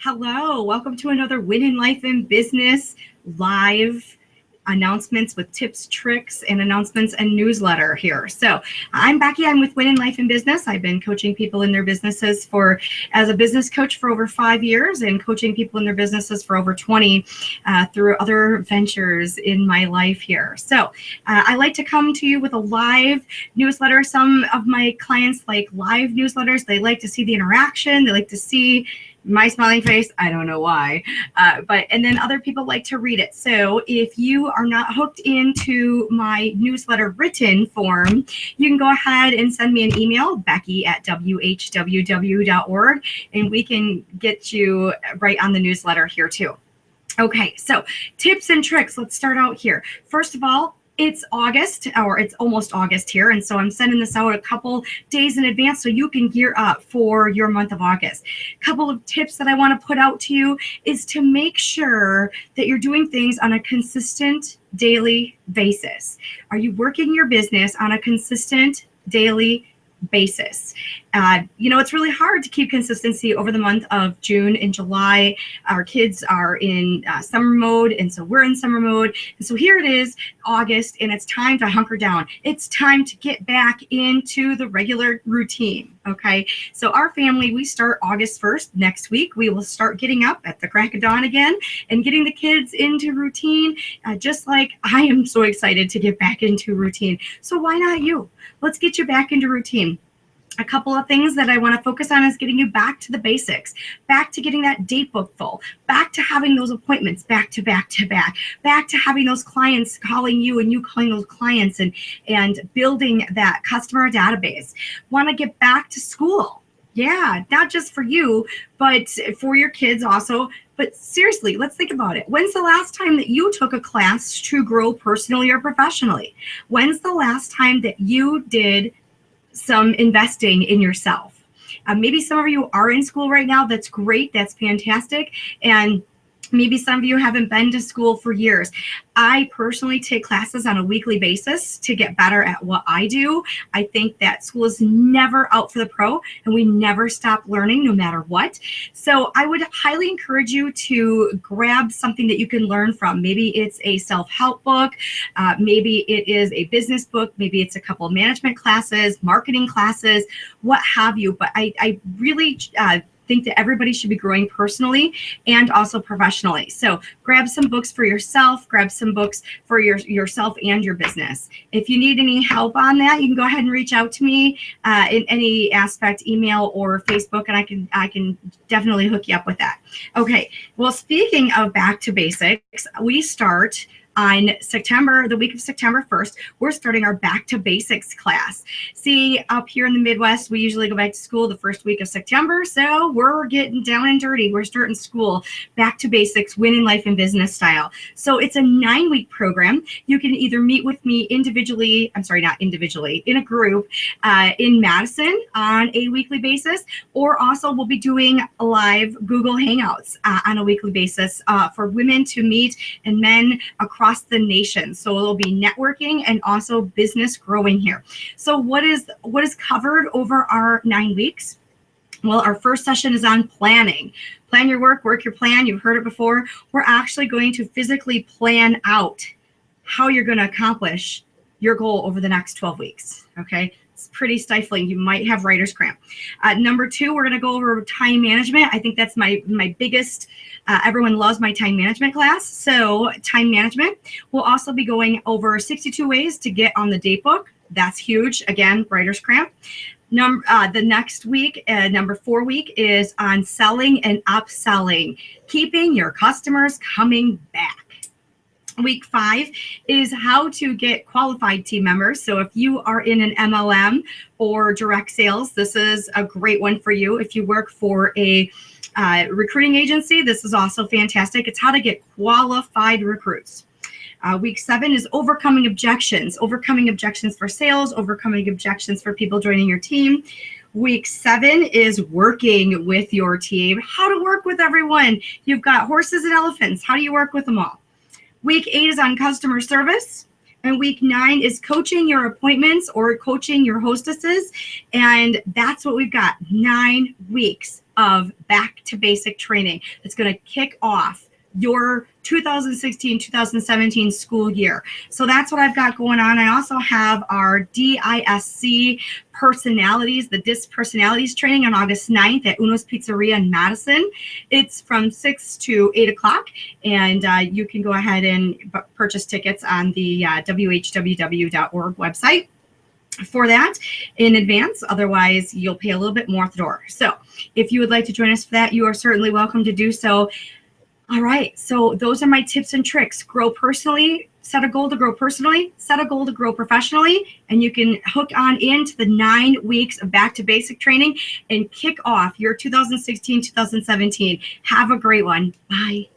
Hello, welcome to another Win in Life and Business live announcements with tips, tricks, and announcements and newsletter here. So I'm Becky. I'm with Win in Life and Business. I've been coaching people in their businesses as a business coach for over 5 years and coaching people in their businesses for over 20 through other ventures in my life here. So I like to come to you with a live newsletter. Some of my clients like live newsletters. They like to see the interaction. They like to see my smiling face. I don't know why, and then other people like to read it. So if you are not hooked into my newsletter written form, you can go ahead and send me an email, becky@whww.org, and we can get you right on the newsletter here too. Okay, so tips and tricks. Let's start out here. First of all, it's August, or it's almost August here, and so I'm sending this out a couple days in advance so you can gear up for your month of August. A couple of tips that I want to put out to you is to make sure that you're doing things on a consistent daily basis. Are you working your business on a consistent daily basis? It's really hard to keep consistency over the month of June and July. Our kids are in summer mode, and so we're in summer mode. And so here it is, August, and it's time to hunker down. It's time to get back into the regular routine. Okay, so our family, we start August 1st next week. We will start getting up at the crack of dawn again and getting the kids into routine, just like I am so excited to get back into routine. So why not you? Let's get you back into routine. A couple of things that I want to focus on is getting you back to the basics, back to getting that date book full, back to having those appointments back to back to back, back to having those clients calling you and you calling those clients, and building that customer database. Want to get back to school. Yeah, not just for you, but for your kids also. But seriously, let's think about it. When's the last time that you took a class to grow personally or professionally? When's the last time that you did some investing in yourself? Maybe some of you are in school right now. That's great. That's fantastic. And maybe some of you haven't been to school for years. I personally take classes on a weekly basis to get better at what I do. I think that school is never out for the pro, and we never stop learning no matter what. So I would highly encourage you to grab something that you can learn from. Maybe it's a self-help book. Maybe it is a business book. Maybe it's a couple of management classes, marketing classes, what have you. But I really think that everybody should be growing personally and also professionally. So grab some books for yourself, grab some books for yourself and your business. If you need any help on that, you can go ahead and reach out to me in any aspect, email or Facebook, and I can definitely hook you up with that. Okay, well, speaking of back to basics, we start on the week of September 1st, we're starting our Back to Basics class. See, up here in the Midwest, we usually go back to school the first week of September, so we're getting down and dirty. We're starting school, Back to Basics, Win in Life and Business style. So it's a 9-week program. You can either meet with me individually, not individually, in a group in Madison on a weekly basis, or also we'll be doing live Google Hangouts on a weekly basis for women to meet and men across the nation. So it'll be networking and also business growing here. So what is covered over our 9 weeks? Well, our first session is on planning. Plan your work your plan. You've heard it before. We're actually going to physically plan out how you're going to accomplish your goal over the next 12 weeks. Okay. It's pretty stifling. You might have writer's cramp. Number 2, we're going to go over time management. I think that's my biggest, everyone loves my time management class. So time management. We'll also be going over 62 ways to get on the date book. That's huge. Again, writer's cramp. The next week, number 4 week, is on selling and upselling, keeping your customers coming back. Week 5 is how to get qualified team members. So if you are in an MLM or direct sales, this is a great one for you. If you work for a recruiting agency, this is also fantastic. It's how to get qualified recruits. Week 7 is overcoming objections for sales, overcoming objections for people joining your team. Week 7 is working with your team, how to work with everyone. You've got horses and elephants. How do you work with them all? Week 8 is on customer service. And week 9 is coaching your appointments or coaching your hostesses. And that's what we've got, 9 weeks. of back to basic training that's going to kick off your 2016-2017 school year. So that's what I've got going on. I also have our DISC personalities, the DISC personalities training on August 9th at Uno's Pizzeria in Madison. It's from 6 to 8 o'clock, and you can go ahead and purchase tickets on the whww.org website for that in advance. Otherwise, you'll pay a little bit more at the door. So if you would like to join us for that, you are certainly welcome to do so. All right, so those are my tips and tricks. Grow personally, set a goal to grow personally, set a goal to grow professionally, and you can hook on into the 9 weeks of back to basic training and kick off your 2016-2017. Have a great one. Bye.